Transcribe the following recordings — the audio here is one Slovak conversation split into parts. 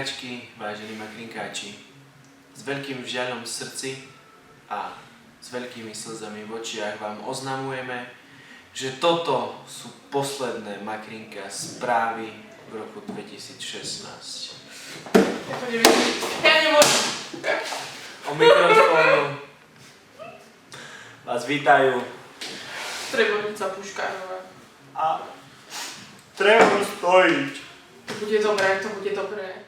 makrinkačky, vážení makrinkáči, s veľkým žiaľom v srdci a s veľkými slzami v očiach vám oznamujeme, že toto sú posledné makrinka správy v roku 2016. Ja nemôžem. O mikrofónu vás vítajú Trebornica Puškárová. a Trebor Stojič. To bude dobré, to bude dobré.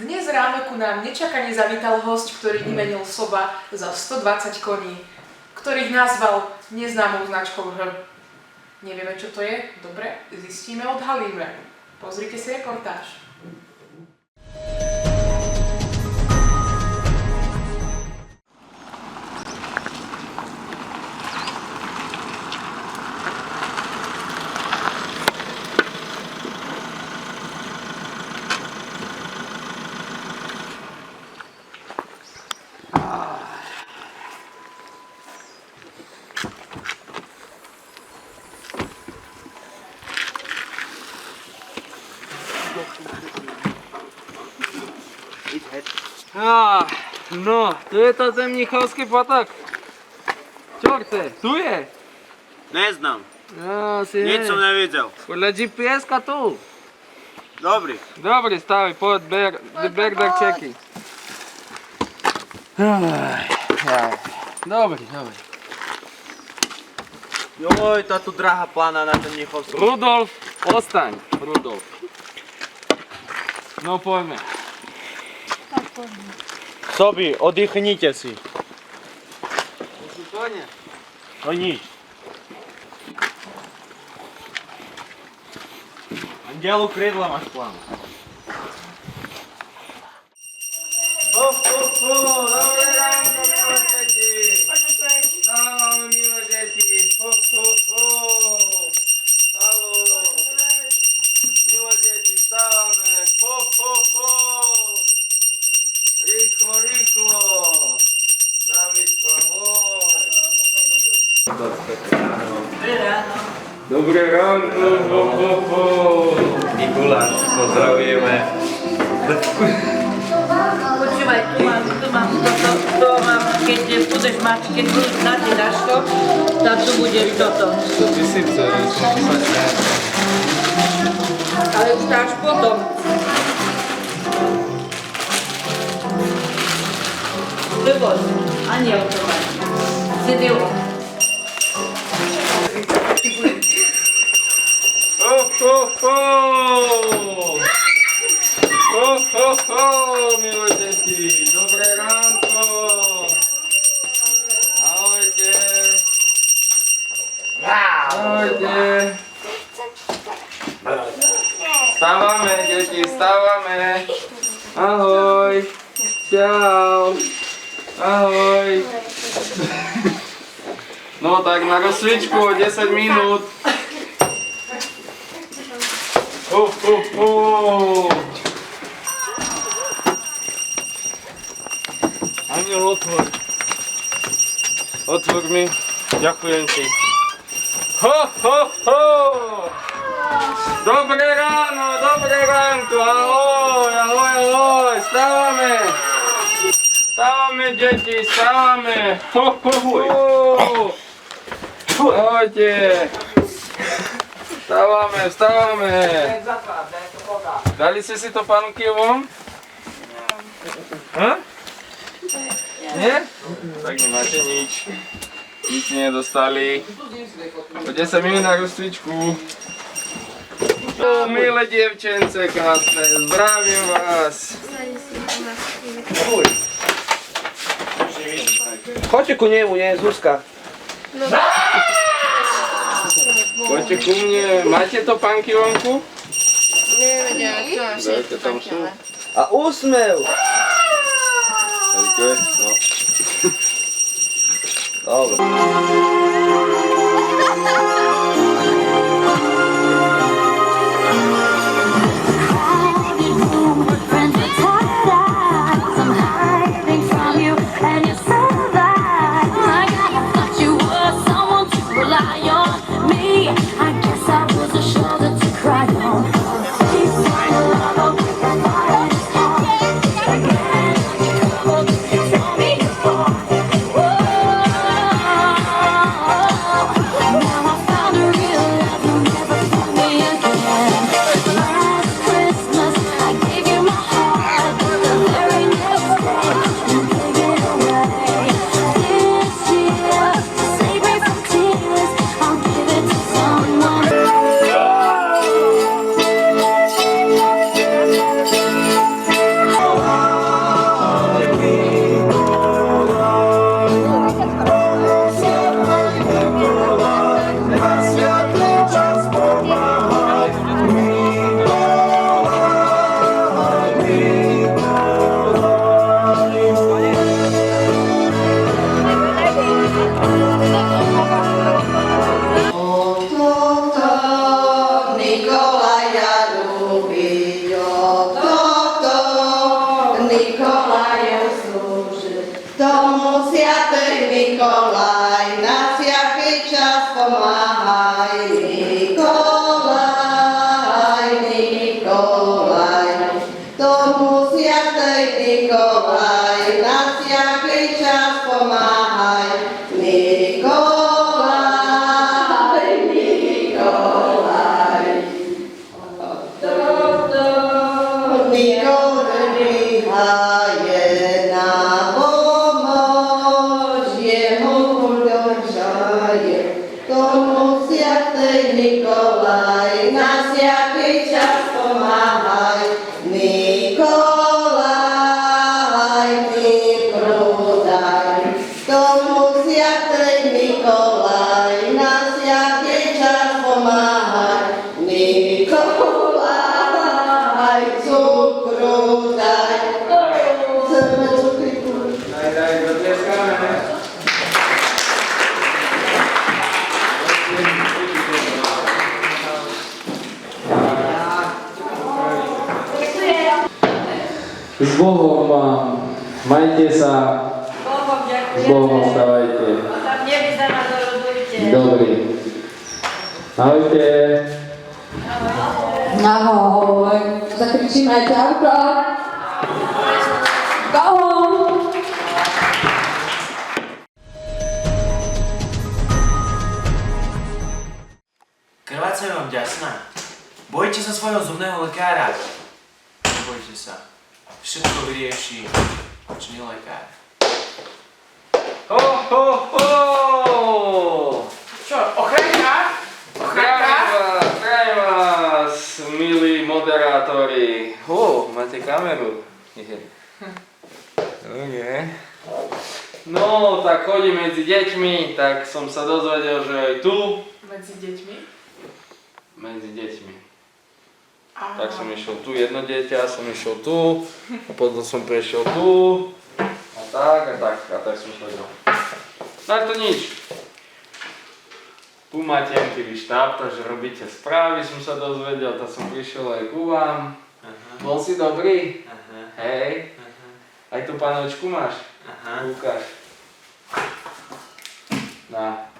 Dnes ráno ku nám nečakane zavítal hosť, ktorý vymenil soba za 120 koní, ktorých nazval neznámou značkou Hr. Nevieme, čo to je? Dobre, zistíme, odhalíme. Pozrite si reportáž. No, tu je to ten Mnichovský potok. Čo chce? Tu je? Neznám. Asi Nič som nevidel. Podľa GPS-ka tu. Dobrý. Dobre, stavi, poď, ber darčeky. Dobre. Joj, tá tu drahá plána na ten Mnichovský. Rudolf, ostaň, Rudolf. No, poďme. Sobi, oddychnite si. Už poďme. No nič. Andielu krídla máš plán. Dobré ránko, milé deti. Stávame, milé deti. Haló. Milé deti, stávame. Rýchlo. Davidko, ahoj. Dobré ráno. Mikuláš, pozdravujeme. Počúvaj, tu mám keď budeš mať, keď budeš na ty Daško, tak tu budeš toto. 1000, Ale už dáš potom. Vyvoď, aniel to mať. Sedilo. Milé deti, dobré ránko. Ahojte. Ahojte. Stávame, deti, stávame. Ahoj. Čau. Ahoj. No tak na rozcvičku o 10 minút. Aniel, otvor. Otvor mi. Ďakujem ti. Dobré ráno, dobré ránko. Ahoj. Stávame. Stávame, deti, stávame. Ahojte. Vstávame. Dali ste si to panukivom? Nie? Tak nemáte nič. Nič nedostali. O 10 minút na rozcvičku. Milé dievčence krásne, zdravím vás. Choďte ku nemu, nie, Zuzka. Poďte ku mne. Máte to panky vonku? Nevedia, čo mám všetko tam sú. A úsmev. Hejte, no. Dobre. Friends are tired eyes, I'm hiding from you, and you said that I thought you were someone to rely on. Me, I guess I was Tomu sviatej Nikolaj, na всякий час помагай. Nikolaj, Nikolaj, tomu sviatej Nikolaj, na всякий час помагай. Nikolaj, Nikolaj. Nikol nabíhaje na pomoc, jeho podržaje. Tomu sviatej Nikolaj, na всякий час помагай. Nikolaj, mi proдай. Tomu sviatej Nikolaj, na всякий час помагай. Nikolaj, cukru daj. Chceme cukriku. Daj, zatlieskame. S Bohom vám. Majte sa. Bohom S Bohom stávajte. Tam nebi za nás rozhodujte. Dobrý. Ahojte. Ahoj. Zakričíme ťarka. Go home. Krvácajú vám ďasná. Bojte sa svojho zubného lekára. Nebojte sa. Všetko vyrieši očný lekár. Ho, ho, ho! Čo, ochranka? Zdravím vás, milí moderátori. Máte kameru. No, tak chodím medzi deťmi, tak som sa dozvedel, že aj tu. Medzi deťmi? Medzi deťmi. Aha. Tak som išiel tu, jedno dieťa, som išiel tu, a potom som prešiel tu, a tak som chodil. No ale to nič. Tu máte MTV štáb, takže robíte správy, som sa dozvedel, tak som prišiel aj ku vám. Bol si dobrý? Hej. Aj tú panočku máš? Ukáž. Na.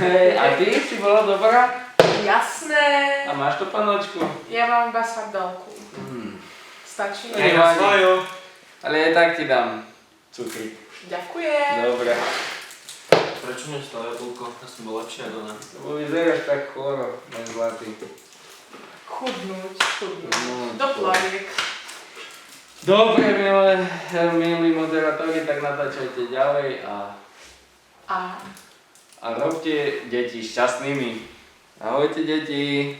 Hej, a ty si bola dobrá? Jasné. A máš tú panočku? Ja mám iba sardálku. Stačí? Nevadí. Ale aj tak ti dám cukrík. Ďakujem. Dobre. Prečo nestal jablko? Ja som bol lepšie ako ona. Lebo vyzeráš tak choro, môj zlatý. Chudnúť. No, Do plaviek. Dobre, milí moderátori, tak natáčajte ďalej a robte deti šťastnými. Ahojte, deti.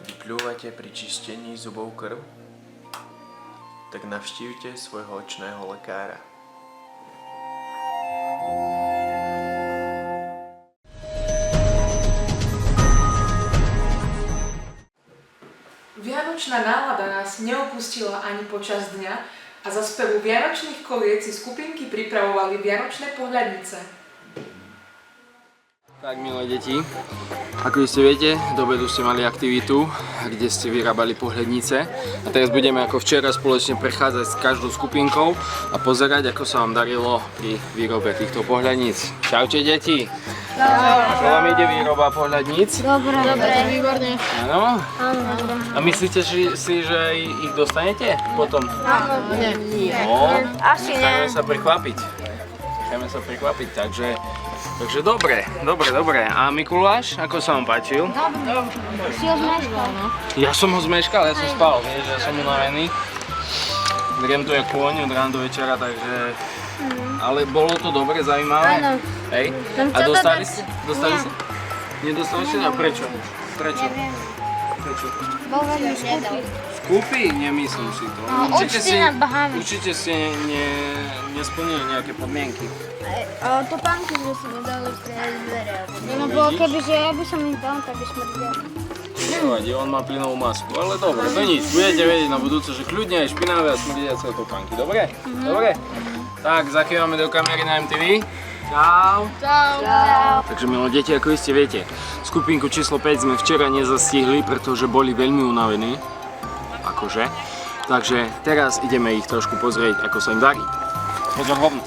Vypľúvate pri čistení zubov krv? Tak navštívte svojho očného lekára. Vianočná nálada nás neopustila ani počas dňa a za spevu vianočných koliec si skupinky pripravovali vianočné pohľadnice. Tak, milé deti, ako ste viete, do obedu ste mali aktivitu, kde ste vyrábali pohľadnice. A teraz budeme ako včera spoločne prechádzať s každou skupinkou a pozerať, ako sa vám darilo pri výrobe týchto pohľadníc. Čaute, deti! Ako vám ide výroba pohľadníc? Dobre, výborne. Áno? A myslíte si, že ich dostanete potom? Áno, nie. No, Asi nechajme sa prekvapiť, takže dobre. A Mikuláš, ako sa vám páčil? Si ho zmeškal, no? Ja som ho zmeškal, ja som spal, vieš, ja som unavený. Driem tu jak kôň od rána do večera, takže... Ale bolo to dobre, zaujímavé? Áno. Hej? A dostali ste? Nedostali ste? A prečo? Prečo? Bol veľmi skúpy. Skúpi? Nemyslím si to. Určite nad Bahami. Určite ste nesplnili nejaké podmienky. To pánky sme si nedali strieľať dvere. Lebo kebyže ja by som ich dal, tak by sme dali. Nevadí, on má plynovú masku, ale dobre, to nič. Budete vedieť na budúce, že kľudne aj špinavé a smrdiace topánky, dobre? Dobre? Tak, zakývame do kamery na MTV. Čau. Čau. Takže milé deti, ako iste viete, skupinku číslo 5 sme včera nezastihli, pretože boli veľmi unavení. Akože. Takže teraz ideme ich trošku pozrieť, ako sa im darí. Pozor hovno.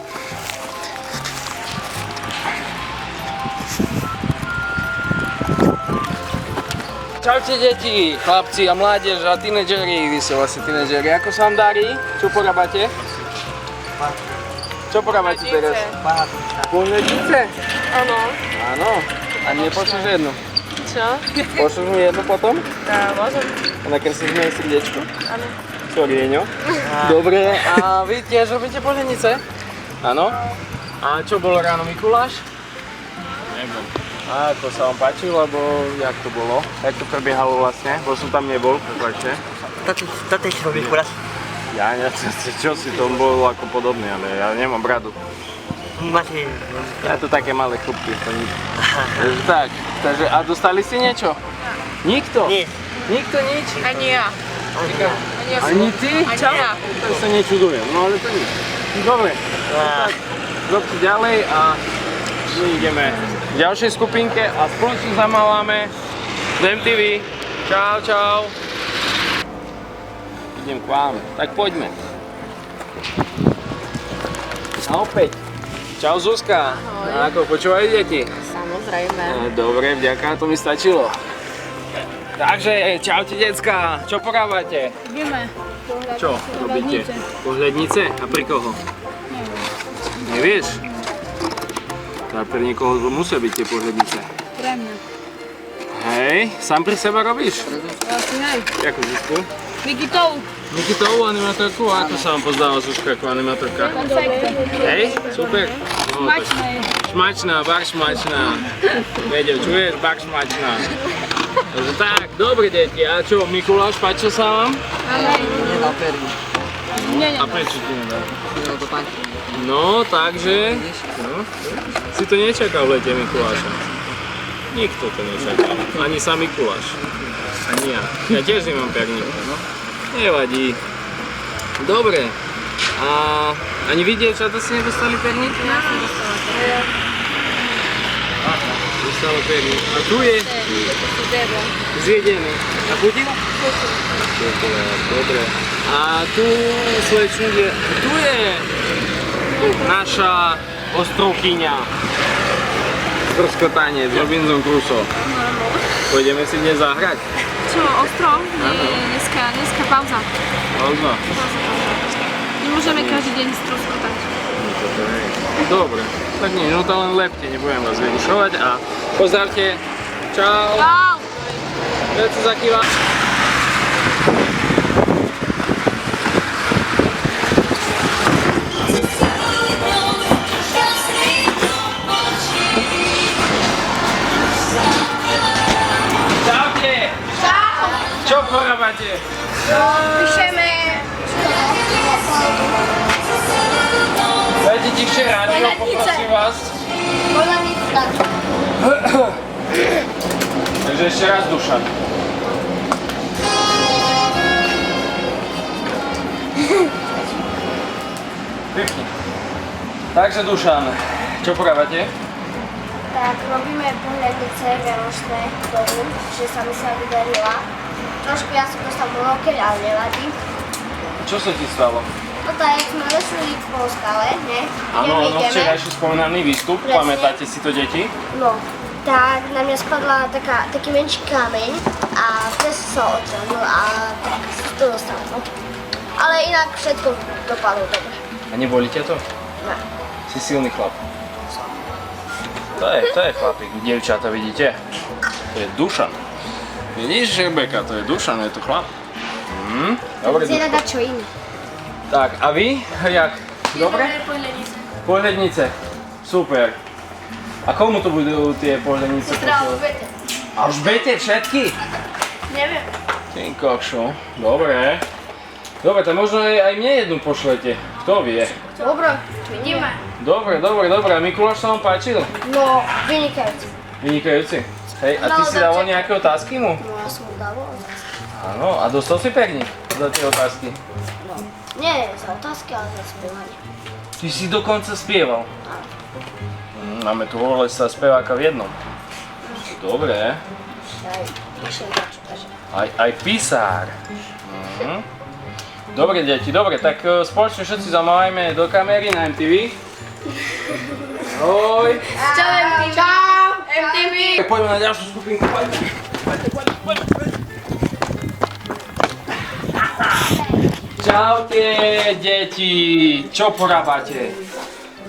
Čaute deti, chlapci a mládež a tínedžeri, vy ste vlastne tínedžeri. Ako sa vám darí? Čo porábate? Čo porábate teraz? Pohľadnice? Áno. Áno. A nepošleš jednu? Čo? Pošleš mi jednu potom? Tá, môžem. A nakreslíš mi aj srdiečko? Áno. Sorry, Jeňo. Dobre, a vy tiež robíte pohľadnice? Áno. A čo bolo ráno, Mikuláš? Nebol. A ako sa vám páčilo, lebo jak to bolo? Jak to prebiehalo vlastne? Bo som tam nebol, prepáčte. Toto je čo Mikuláš. Ja čo si to bolo ako podobné, ale ja nemám bradu. Máte... Ja to také malé chlupky, to nič. Takže tak, takže a dostali ste niečo? Nikto? Nie. Nikto nič? Ani ja. Ani ty? Ani ja. To sa nečudujem, no ale to nič. Dobre, tak robte ďalej a my ideme v ďalšej skupinke a spoločne zamávame z MTV. Čau, čau. Idem k vám, tak poďme. A opäť. Čau Zuzka. Ahoj. Ako počúvajú deti? Samozrejme. Dobre, vďaka, to mi stačilo. Takže, čaute decka, čo porábate? Ideme. Čo robíte? Pohľadnice? A pri koho? Nevieš? Tak pre niekoho musia byť tie pohľadnice. Pre mňa. Hej, sám pri seba robíš? Asi hej. Jakú Zuzku? Nikitou. Nikitovú animatorku? A ako sa vám pozdáva Zuzka ako animatorka? Perfekte. Hej, super. No, tak- Smačné je. Šmačná, bar šmačná. Vedel, čuješ? Bar šmačná. Takže tak, dobre deti, a čo, Mikuláš, páčil sa vám? Nie, A prečo ti nedal? No, takže... No, si to nečakal v lete Mikuláša. Nikto to nečakal. Ani sám Mikuláš. Ani ja. Ja tiež nemám perník. Nevadí. Dobre. A ani vy, dievčatá, si nedostali perník? Ja som dostala perník. Aha, dostala perník. A tu je? Zjedený. A chutilo? Chutilo. Dobre. A tu slečnú je... Tu je naša ostrovkyňa. Sprskotanie s Robinson Crusoe. Pôjdeme si dnes zahrať. Čo, ostrov? Nie, dneska pauza. Pauza. Nemôžeme každý deň stroskotať. Dobre, tak nie, no to len lepte, nebudem vás vyrušovať a pozdravte. Čau. Čau. Veď sa zakýva. Čaute. Čau. Čo porábate? Píšeme. Dajte tichšie rádio, poprosím vás. Takže ešte raz Dušan. Pekne. Takže Dušan, čo porábate? Tak robíme pohľadnice vianočné k tomu, že sa mi sa vydarila. Trošku ja som dostal monokeľ, ale nevadí. Čo sa ti stalo? No tak, jak sme lesili po skale, ne? Áno, včerajší spomínaný výstup, Presne. pamätáte si to deti? No, tak na mňa spadla taký menší kameň a presne sa odtrhnul a tak sa to dostalo, no. Ale inak všetko dopadlo dobre. A neboli ťa to? Ne. Si silný chlap. To je chlapík, dievčata, vidíte? To je Dušan. Vidíš, Rebeka, to je Dušan, je to chlap. Dobre, Chcem Duško. dať čo iné. Tak, a vy? Jak? Dobre? Pohľadnice. Super. A komu to budú tie pohľadnice? A už viete všetky? Neviem. Ty kokšo. Dobre. Dobre, tak možno aj mne jednu pošlete. Kto vie? Dobre, vidíme. Dobre. A Mikuláš sa vám páčil? No, vynikajúci. Vynikajúci. Hej, a ty si dával nejaké otázky mu? No, ja som mu dával. Áno, a dostal si perník za tie otázky? Nie za otázky, ale za spievanie. Ty si dokonca spieval. Máme tu Orlesa speváka v jednom. Dobre. Aj písár. Dobre, deti, dobre, tak spoločne všetci zamávajme do kamery na MTV. Ahoj. Čau, MTV! Čau, MTV! Poďme na ďalšiu skupinku, poďme. Čaute, deti! Čo porábate?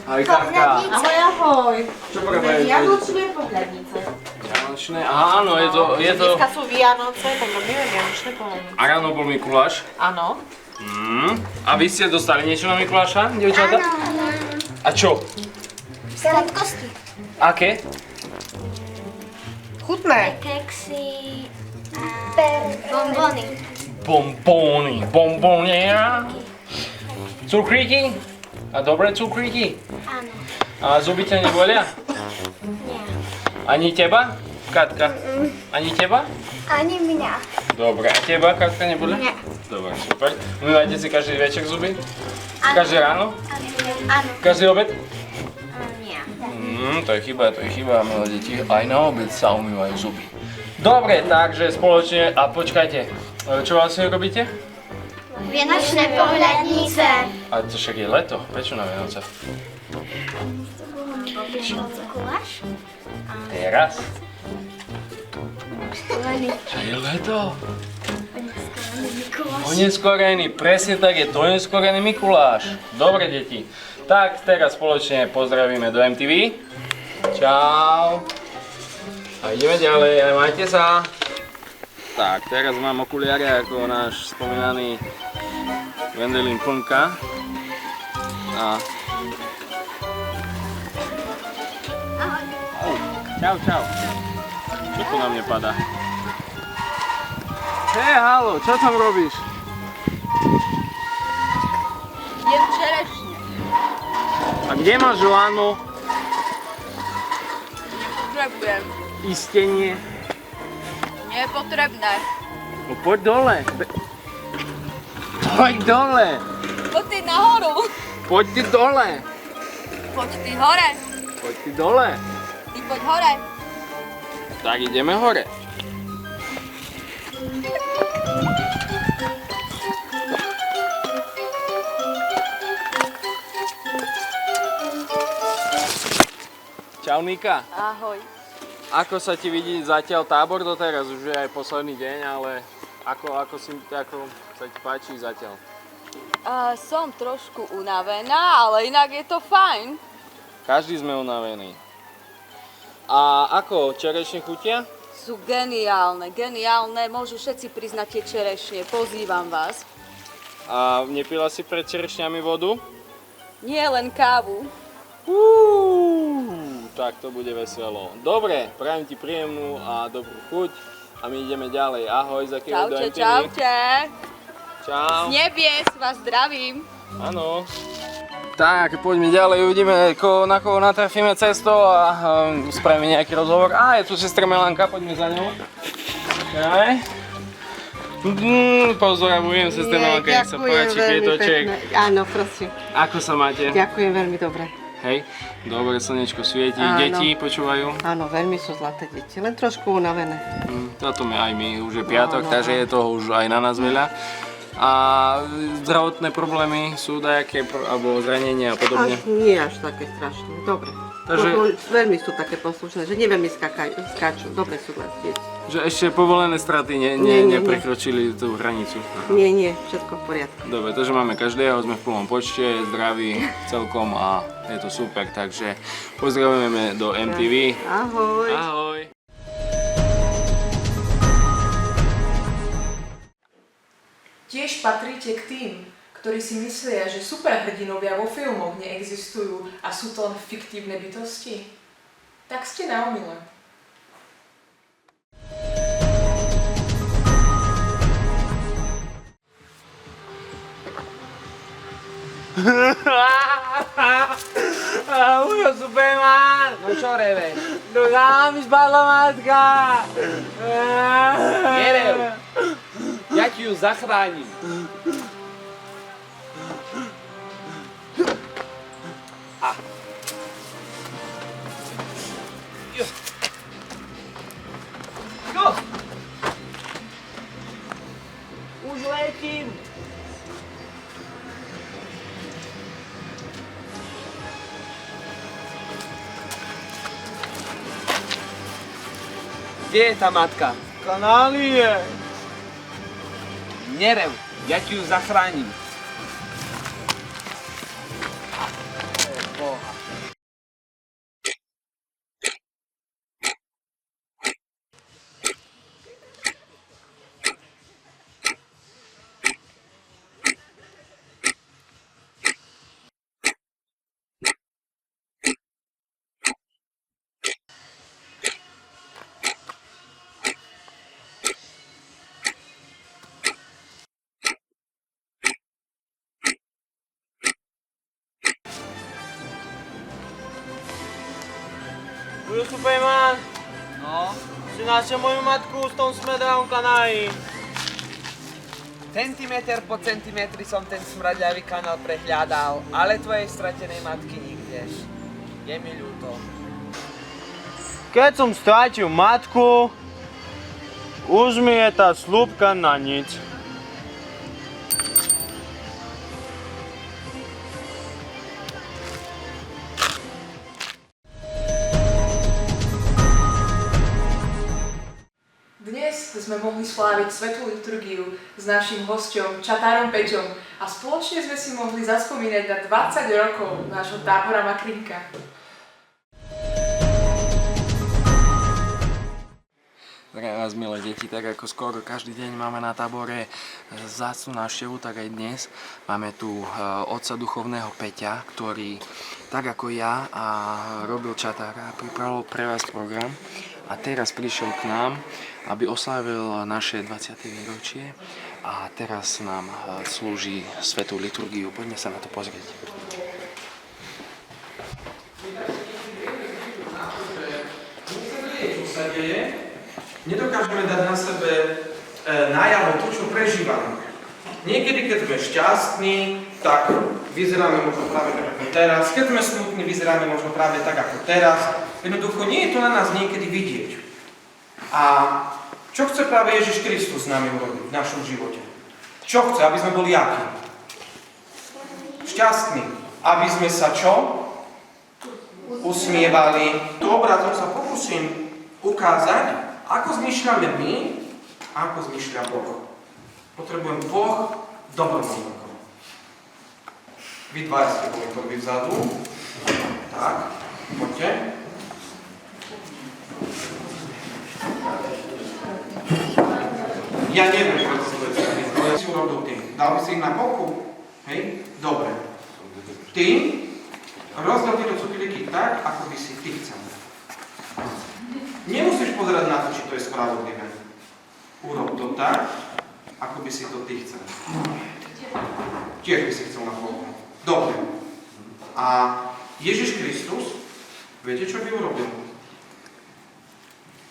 Ahoj, Katka. Ahoj, ahoj. Čo porábate? Vianočné pohľadnice. Vianočné? Aha, áno, je to... Dneska sú Vianoce, tak robíme Vianočné pohľadnice. A ráno bol Mikuláš. Áno. A vy ste dostali niečo na Mikuláša, dievčatá? A čo? Sladkosti. Aké? Chutné. Keksy a bonbony. Bombónia. Cukríky? A dobré cukríky? Áno. A zuby ťa nebolia? Nie. Ani teba, Katka? Ani teba? Ani mňa. Dobre, a teba, Katka, nebolia? Nie. Dobre, super. Umývate si každý večer zuby? Áno. Každé ráno? Áno. Každý obed? Nie. To je chyba, milé deti. Aj na obed sa umývajú zuby. Dobre, takže spoločne, a počkajte, čo vlastne robíte? Vianočné pohľadnice. A to však je leto, prečo na Vianoce? Guláš? Teraz? Čo je leto? Oneskorený, presne tak, je to oneskorený Mikuláš. Dobre, deti. Tak, teraz spoločne pozdravíme do MTV. Čau. A ideme ďalej, aj majte sa. Tak, teraz mám okuliare ako náš spomínaný Wendelin Plnka. A... Čau, čau. Čo tu na mne padá? Hej, halo, čo tam robíš? Jem čerešne. A kde máš lano? Nepotrebujem. Iste nie. Nie je potrebné. No poď dole. Poď dole. Poď ty nahoru. Poď ty dole. Poď ty hore. Poď ty dole. Ty poď hore. Tak ideme hore. Čau, Nika. Ahoj. Ako sa ti vidí zatiaľ tábor doteraz? Už je aj posledný deň, ale ako sa ti páči zatiaľ? Som trošku unavená, ale inak je to fajn. Každý sme unavení. A ako, čerešne chutia? Sú geniálne, môžu všetci priznať tie čerešne, pozývam vás. A nepila si pred čerešňami vodu? Nie len kávu. Tak to bude veselo. Dobre, prajem ti príjemnú a dobrú chuť a my ideme ďalej. Ahoj, Zakýva do MTV. Čaute. Čau. Z nebies vás zdravím. Áno. Tak, poďme ďalej, uvidíme, na koho natrafíme cesto a spravíme nejaký rozhovor. Je tu sestra Melanka, poďme za ňou. Aj. Pozdravujem, sestra Melanka, nech sa páči, kvietoček. Áno, prosím. Ako sa máte? Ďakujem veľmi dobre. Hej, dobre, slnečko svieti, Áno. deti počúvajú. Áno, veľmi sú zlaté deti, len trošku unavené. Na tom aj my, už je piatok, takže je toho už aj na nás veľa. A zdravotné problémy sú dajaké, alebo zranenia a podobne? Nie až také strašné, dobre. Takže- Veľmi sú také poslušné, že neveľmi skáču, dobre sú deti. Že ešte povolené straty Nie. neprekročili tú hranicu? Aha. Nie, všetko v poriadku. Dobre, takže máme každého, sme v plnom počte, zdraví celkom a je to super, takže pozdravujeme do MTV. Ahoj. Ahoj. Tiež patríte k tým, ktorí si myslia, že superhrdinovia vo filmoch neexistujú a sú to len fiktívne bytosti? Tak ste na omyle. Ujo, Superman! No čo reveš? No mi spadla matka! Nerev! Ja ti ju zachránim. Kde je tá matka? Kanáli je. Nerev, ja ti ju zachránim. Budu Superman, No, přinášel moju matku v tom smedrám kanáji. centimetr po centimetri som ten smradľavý kanál prehľadal, ale tvojej stratenej matky nikde. Je mi ľúto. Keď som strátil matku, už mi je tá slúbka na nič. Dnes sme mohli sláviť svätú liturgiu s naším hosťom, Čatárom Peťom a spoločne sme si mohli zaspomínať na 20 rokov nášho tábora Makrinka. Zdravím vás, milé deti, tak ako skoro každý deň máme na tábore vzácnu návštevu, tak aj dnes máme tu otca duchovného Peťa, ktorý tak ako ja robil Čatára a pripravil pre vás program a teraz prišiel k nám, aby oslávil naše 20. výročie a teraz nám slúži svätú liturgiu. Poďme sa na to pozrieť. Čo sa deje? Nedokážeme dať na sebe najavo to, čo prežívame. Niekedy, keď sme šťastní, tak vyzeráme možno práve tak ako teraz. Keď sme smutní, vyzeráme možno práve tak ako teraz. Jednoducho, nie je to na nás niekedy vidieť. A čo chce práve Ježiš Kristus s nami urobiť v našom živote? Čo chce? Aby sme boli akí? Šťastní. Aby sme sa čo? Usmievali. Tu obrazom sa pokúsim ukázať, ako zmýšľame my a ako zmýšľa Boh. Potrebujem Boh dobrovoľníkov. Vy dvaja ste boli prvý vzadu. Tak, poďte. Ja neviem, prečo si to je. Ale si urobil ty. Dal by si ich na boku? Hej? Dobre. Ty rozdiel tieto cukríky tak, ako by si ty chcel. Nemusíš pozerať na to, či to je spravodlivé. Urob to tak, ako by si to ty chcel. Tiež by si chcel na Bohu. Dobre. A Ježiš Kristus, viete, čo by urobil?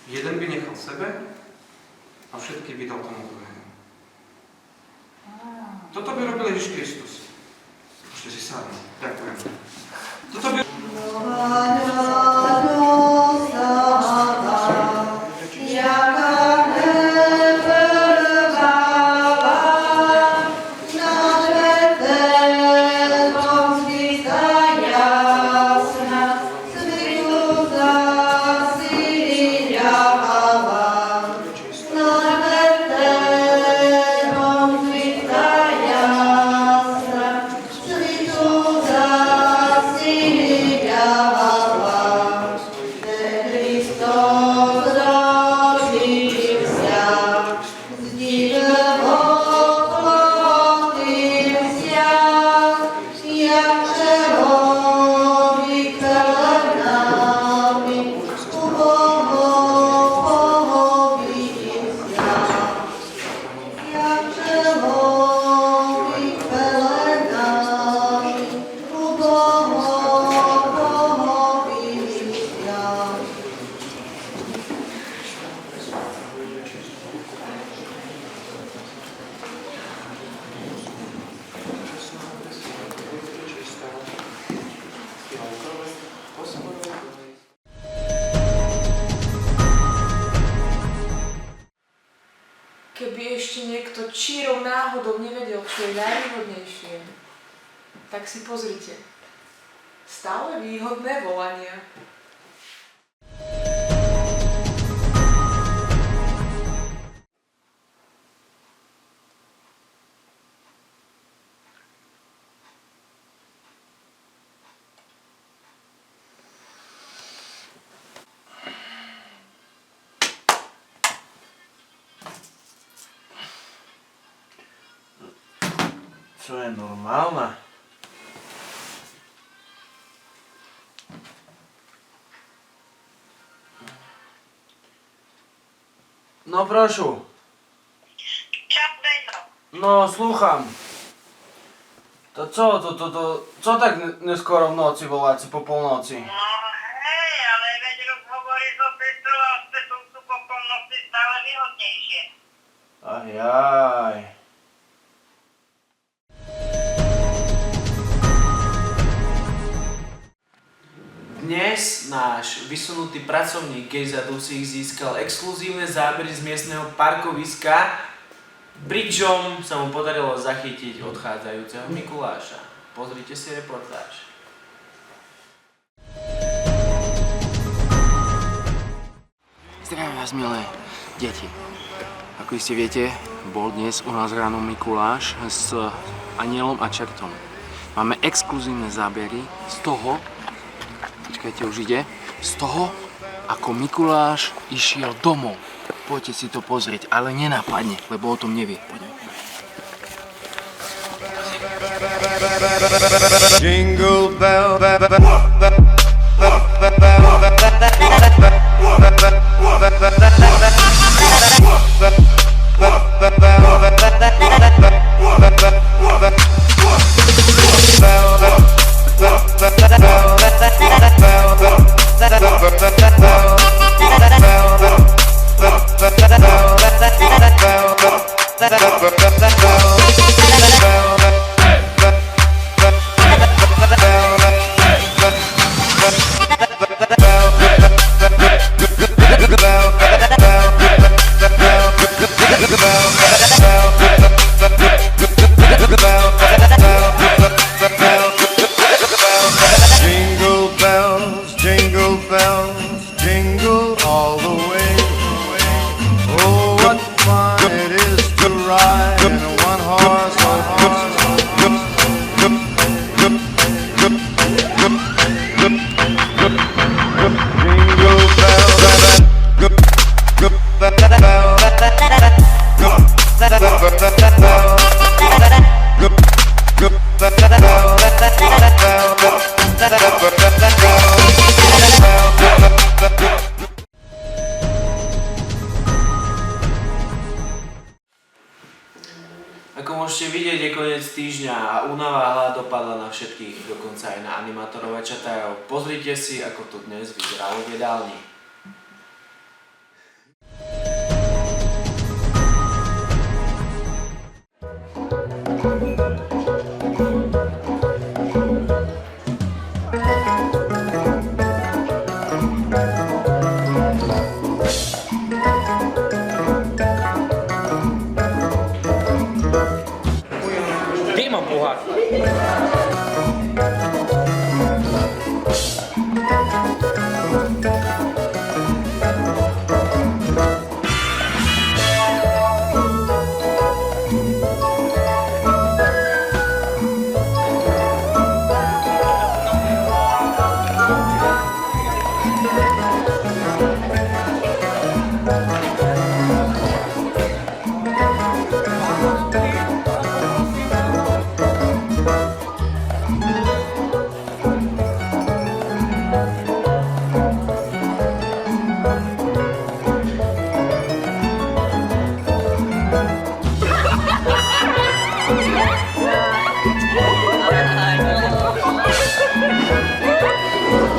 Jeden by nechal sebe a všetky by dal tomu druhému. Toto by robil Ježiš Kristus. Ešte si sadne. Ďakujem. Toto by... Keby ešte niekto čírou náhodou nevedel, čo je najvýhodnejšie, tak si pozrite. Stále výhodné volania. Čo je normálna? No prošu. No, slúcham. To co tak neskoro v noci voláci po polnoci? No hej, ale veď rozhovory so sestrou a s tetou sú po polnoci stále výhodnejšie. Ajaj. Dnes náš vysunutý pracovník Gejza Dusík získal exkluzívne zábery z miestneho parkoviska, pričom sa mu podarilo zachytiť odchádzajúceho Mikuláša. Pozrite si reportáž. Zdravím vás, milé deti. Ako iste viete, bol dnes u nás ráno Mikuláš s anielom a čertom. Máme exkluzívne zábery z toho, počkajte, už ide, z toho, ako Mikuláš išiel domov. Poďte si to pozrieť, ale nenápadne, lebo o tom nevie. Poďme. Jingle bell, Ako môžete vidieť, je koniec týždňa a únava a hlad dopadla na všetkých, dokonca aj na animátorov a čatárov. Pozrite si, ako to dnes vyzeralo v jedálni.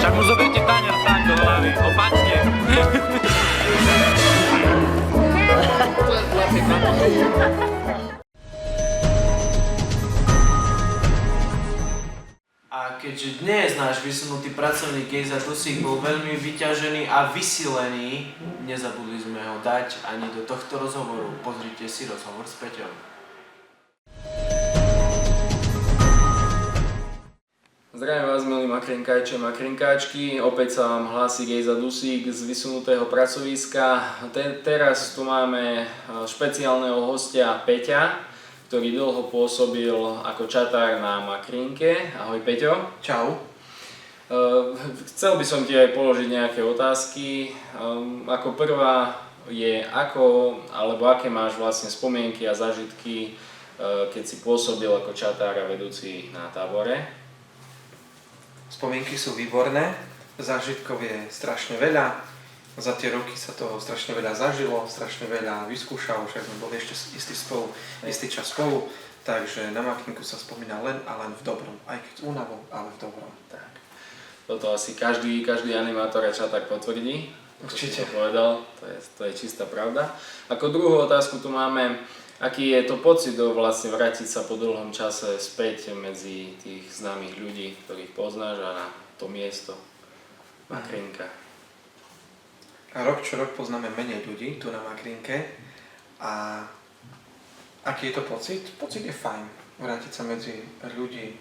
Však mu zoberte tanier tak do hlavy, opačne. A keďže dnes náš vysunutý pracovník Gejza Dusík bol veľmi vyťažený a vysilený, nezabudli sme ho dať ani do tohto rozhovoru. Pozrite si rozhovor s Peťom. Zdravím vás, milí makrinkajče, makrinkáčky. Opäť sa vám hlási Gejza Dusík z vysunutého pracoviska. Teraz tu máme špeciálneho hostia Peťa, ktorý dlho pôsobil ako čatár na makrinke. Ahoj Peťo. Čau. Chcel by som ti aj položiť nejaké otázky. Ako prvá, je ako, alebo aké máš vlastne spomienky a zážitky, keď si pôsobil ako čatár a vedúci na tábore? Spomienky sú výborné, zážitkov je strašne veľa. Za tie roky sa toho strašne veľa zažilo, strašne veľa vyskúšal, však sme boli ešte istý čas spolu, takže na Makinku sa spomína len a len v dobrom, aj keď s únavou, ale v dobrom. Tak. Toto asi každý animátor a čatár potvrdí. Určite. To povedal, to je čistá pravda. Ako druhú otázku tu máme, aký je to pocit vlastne vrátiť sa po dlhom čase späť medzi tých známych ľudí, ktorých poznáš a na to miesto Makrinka. A rok čo rok poznáme menej ľudí tu na Makrinke a aký je to pocit? Pocit je fajn vrátiť sa medzi ľudí,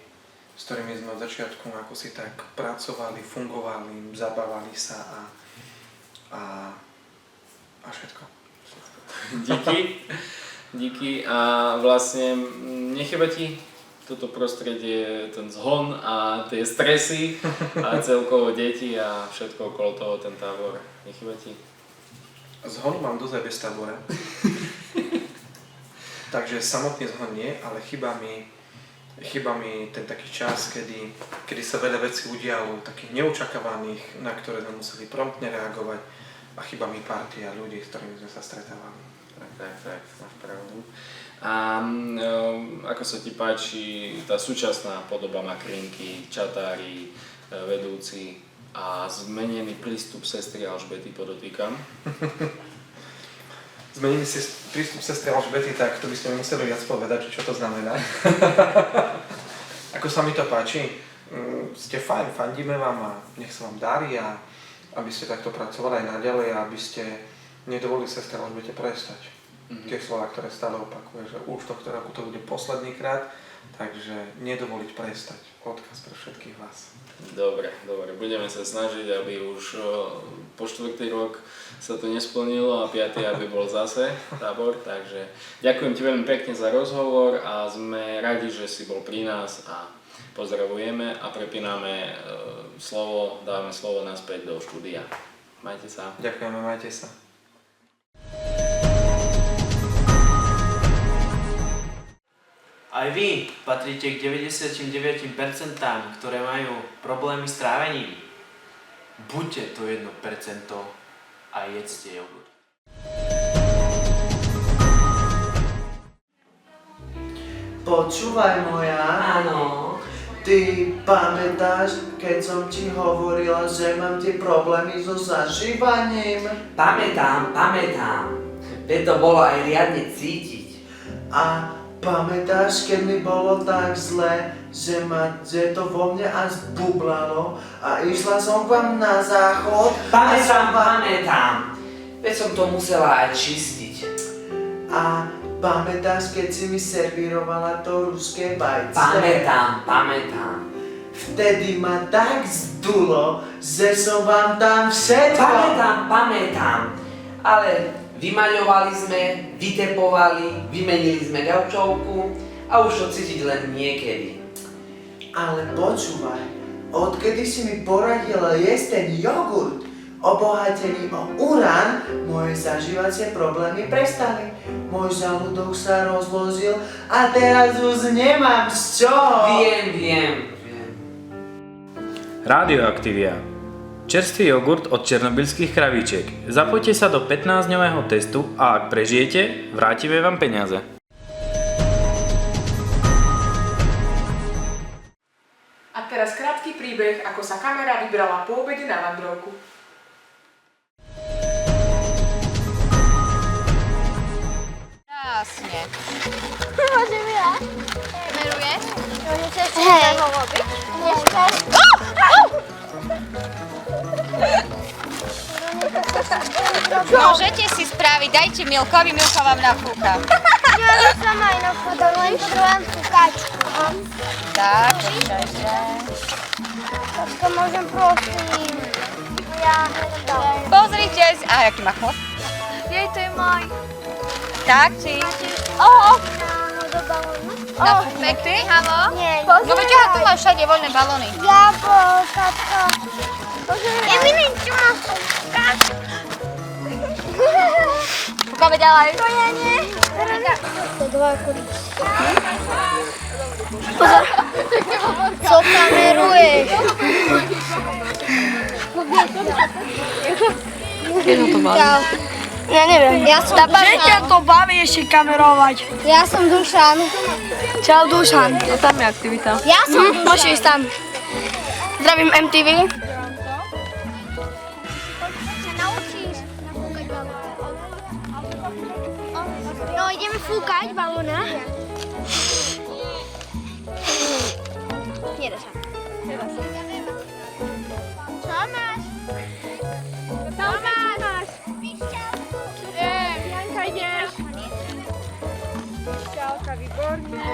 s ktorými sme od začiatku ako si tak pracovali, fungovali, zabávali sa a všetko. Díky a vlastne nechýba ti toto prostredie, ten zhon a tie stresy a celkovo deti a všetko okolo toho, ten tábor. Nechýba ti? Zhon mám dosť aj bez tábora. Takže samotný zhon nie, ale chýba mi ten taký čas, kedy sa veľa vecí udialo, takých neočakávaných, na ktoré sme museli promptne reagovať. A chýba mi partia ľudí, s ktorými sme sa stretávali. Tak, máš pravdu. A ako sa ti páči tá súčasná podoba Makrinky, čatári, vedúci a zmenený prístup sestry Alžbety, podotýkam? Zmenený prístup sestry Alžbety, tak to by sme museli viac povedať, čo to znamená. Ako sa mi to páči? Ste fajn, fandíme vám a nech sa vám darí a aby ste takto pracovali aj naďalej a aby ste nedovolili sestre Alžbete prestať. Tie slova, ktoré stále opakuje, že už tohto roku to bude posledný krát, takže nedovoliť prestať. Odkaz pre všetkých vás. Dobre, budeme sa snažiť, aby už po 4. rok sa to nesplnilo a 5. aby bol zase tábor, takže ďakujem ti veľmi pekne za rozhovor a sme radi, že si bol pri nás a pozdravujeme a prepíname slovo, dávame slovo naspäť do štúdia. Majte sa. Ďakujeme, majte sa. Aj vy patríte k 99%, ktoré majú problémy s trávením. Buďte to 1% a jedzte jogurt. Počúvaj moja. Áno. Ty pamätáš, keď som ti hovorila, že mám tie problémy so zažívaním? Pamätám. Veď to bolo aj riadne cítiť. A pamätáš, keď mi bolo tak zle, že to vo mne až bublalo a išla som k vám na záchod? Pamätám. Veď som to musela aj čistiť. A pamätáš, keď si mi servírovala to ruské vajce? Pamätám. Vtedy ma tak zdulo, že som vám tam všetko... Pamätám. Ale vymaľovali sme, vytepovali, vymenili sme gaučovku a už to cítiť len niekedy. Ale počúvaj, odkedy si mi poradila jesť ten jogurt, obohatený o urán, moje zažívacie problémy prestali. Môj žalúdok sa rozložil a teraz už nemám z čoho. Viem. Radioaktivia. Čerstvý jogurt od černobylských kravíčiek. Zapojte sa do 15-dňového testu a ak prežijete, vrátime vám peniaze. A teraz krátky príbeh, ako sa kamera vybrala po obede na vandrovku. Krásne. Môžem ja? Kameruješ? Môžem sa ešte jedného robiť? Môžete si spraviť, dajte Milkovi, Milka vám nafúka. Ja by som aj nafúkala, len potrebujem fúkačku. Tak, počkajte. Tačka, môžem prosím. Ja hľadám. Pozrite, aký má chod? Jej, to je môj. Tak, či? Do balónu. Pekný? Nie. No veď tu máš všade voľné balóny. Jablkačka. Emilin, čo máš fúkať? Fúkame ďalej. To je nie. To dva kuríky. Pozor. Co kameruješ? Čau. Ja neviem, ja som Dušan. Že ťa to baví ešte kamerovať? Ja som Dušan. Čau Dušan. No tam je aktivita. Ja som Dušan. Môžeš ísť tam. Zdravím MTV. No, ideme fúkať balóna. Nedá sa. Čo máš? Čo máš? Janka, ideš? Čauka, výborne.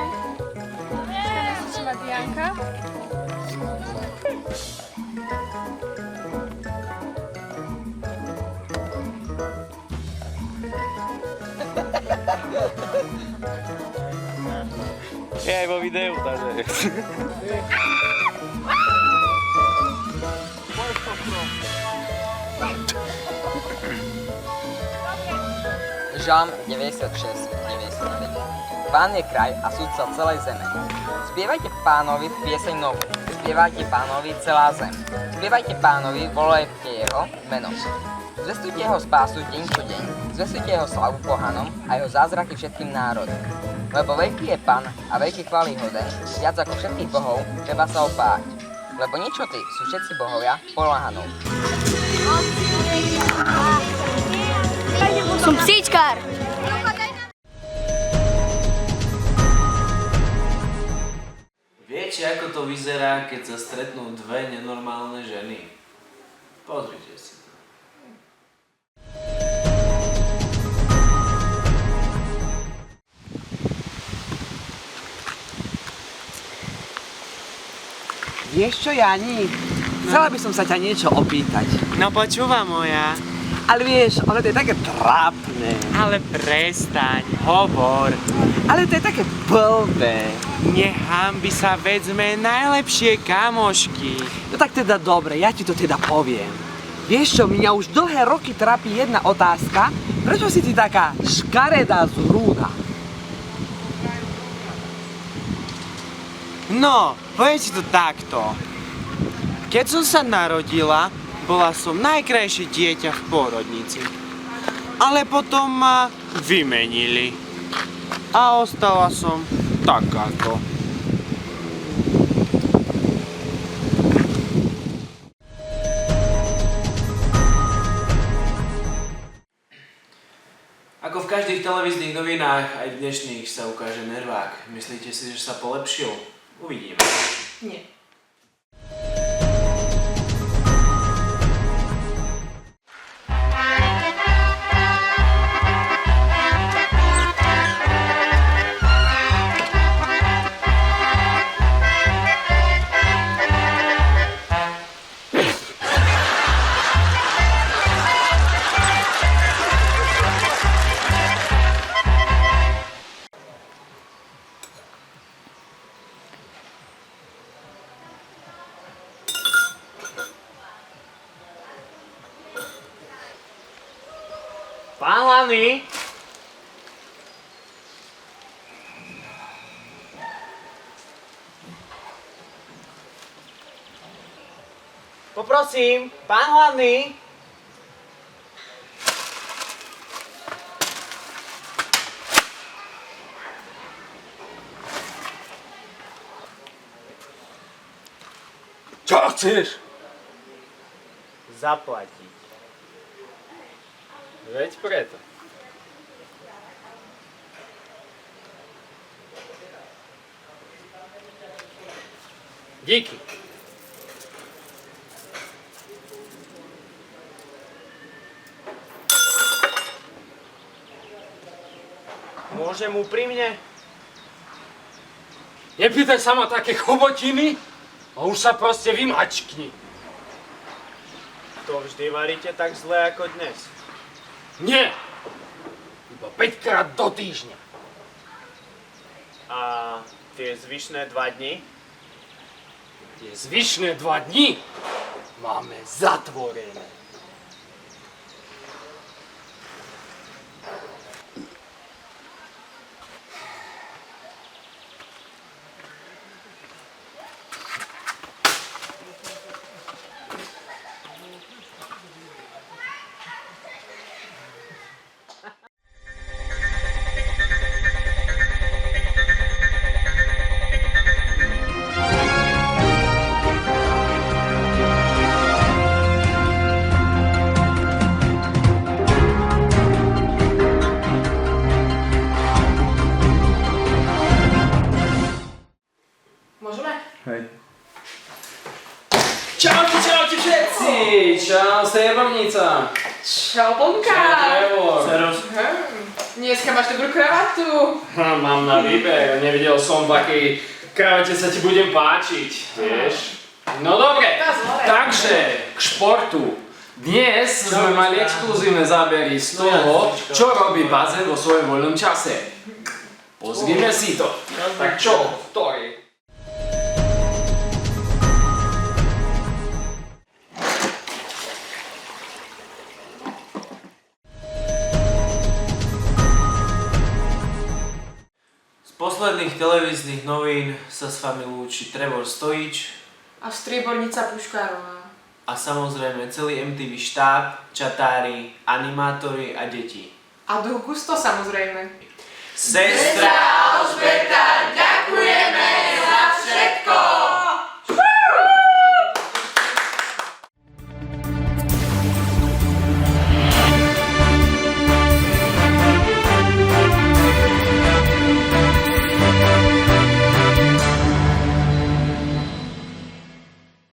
Chceš mať Janka? Je aj vo videu, takže... Žalm 96-99. Pán je kraj a sudca celej zeme. Spievajte Pánovi pieseň novú. Spievajte Pánovi celá zem. Spievajte Pánovi, volajte jeho meno. Zvestujte jeho spásu deň čo deň. Zvestujte jeho slavu pohanom a jeho zázraky všetkým národom. Lebo veľký je Pán a veľký chvály hoden, viac ako všetkých bohov, treba sa ho báť. Lebo ničoty sú všetci bohovia poľahanou. Som psíčkár. Viete, ako to vyzerá, keď sa stretnú dve nenormálne ženy? Pozrite si to. Vieš čo, Jani? Chcela by som sa ťa niečo opýtať. No počúva moja. Ale vieš, ono to je také trápne. Ale prestaň, hovor. Ale to je také blbé. Nehambi sa, veď sme najlepšie kamošky. No tak teda dobre, ja ti to teda poviem. Vieš čo, mňa už dlhé roky trápi jedna otázka. Prečo si ty taká škaredá zrúda? No, poviem ti to takto. Keď som sa narodila, bola som najkrajšie dieťa v pôrodnici. Ale potom ma vymenili. A ostala som takáto. Ako v každých televíznych novinách, aj v dnešných sa ukáže nervák. Myslíte si, že sa polepšil? Uvidíme. Nie. Pán hlavný! Poprosím, pán hlavný! Čo chceš? Zaplatiť. Veď preto. Díky. Môžem úprimne? Nepýtaj sa ma také chobotiny a už sa proste vymačkni. To vždy varíte tak zle ako dnes. Nie! Iba 5-krát do týždňa. A tie zvyšné 2 dni? Tie zvyšné 2 dni máme zatvorené. Striebornica. Čau, Bonka. Trevor. Serus. Dneska máš dobrú kravatu. Mám na výber, nevidel som, v akej kravate sa ti budem páčiť, vieš. No dobre, takže k športu. Dnes sme mali exkluzívne zábery z toho, čo robí bazén vo svojom voľnom čase. Pozrime si to. Tak čo, ktorý? Z posledných televíznych novín sa s vami lúči Trevor Stojič A striebornica Puškárová. a samozrejme celý MTV štáb, čatári, animátori a deti. A druh Gusto samozrejme. Sestra Alžbeta,